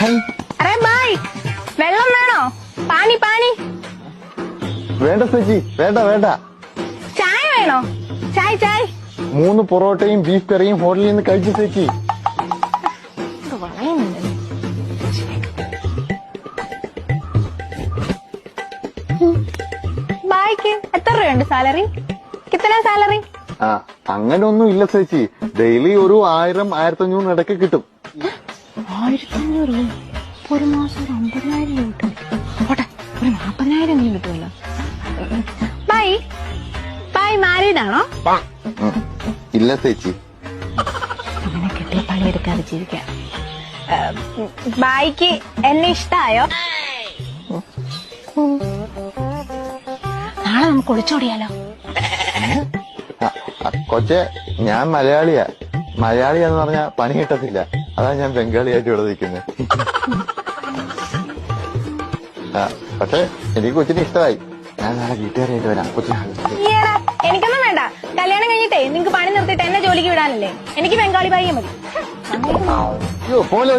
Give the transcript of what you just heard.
Array bye, വെള്ളം വേണോ? പാനി പാനി. വേണ്ട ചേച്ചി, വേണ്ട വേണ്ട. ചായ വേണോ? ചായ് ചായ്. 3 പൊറോട്ടയും ബീഫ് കറിയും ഹോട്ടലിൽ നിന്ന് കഴിച്ചു ചേച്ചി. ബായ്ക്ക് എത്ര രൂപയുണ്ട് സാലറി? കിത്തന സാലറി? അങ്ങനൊന്നും ഇല്ല ചേച്ചി. ഡെയിലി ഒരു 1000-1500 ഇടയ്ക്ക് കിട്ടും. 1500? ഒരു മാസം 50,000 രൂപ കിട്ടും. പോട്ടെ, ഒരു 40,000 കിട്ടുമല്ലോ. ബായ് ബായ് മാരീഡ് ആണോ? ഇല്ല ചേച്ചി. അങ്ങനെ കിട്ടിയ പണിയെടുക്കാതെ ജീവിക്കാം. ബായ്ക്ക് എന്നെ ഇഷ്ടായോ? നാളെ നമുക്ക് ഒളിച്ചോടിയാലോ? കൊച്ചെ, ഞാൻ മലയാളിയാ. മലയാളിയാന്ന് പറഞ്ഞാ പണി കിട്ടത്തില്ല. അതാ ഞാൻ ബംഗാളിയായിട്ട് ഇവിടെ നിൽക്കുന്നത്. പക്ഷെ എനിക്ക് കൊച്ചിനെ ഇഷ്ടമായി. ഞാൻ നാളെ വീട്ടുകാരായിട്ട് വരാം. കൊച്ചിനെ എനിക്കൊന്നും വേണ്ട. കല്യാണം കഴിഞ്ഞിട്ടേ നിങ്ങക്ക് പണി നിർത്തിയിട്ട് എന്നെ ജോലിക്ക് വിടാനല്ലേ? എനിക്ക് ബംഗാളി ഭാര്യ മതി. പോലെ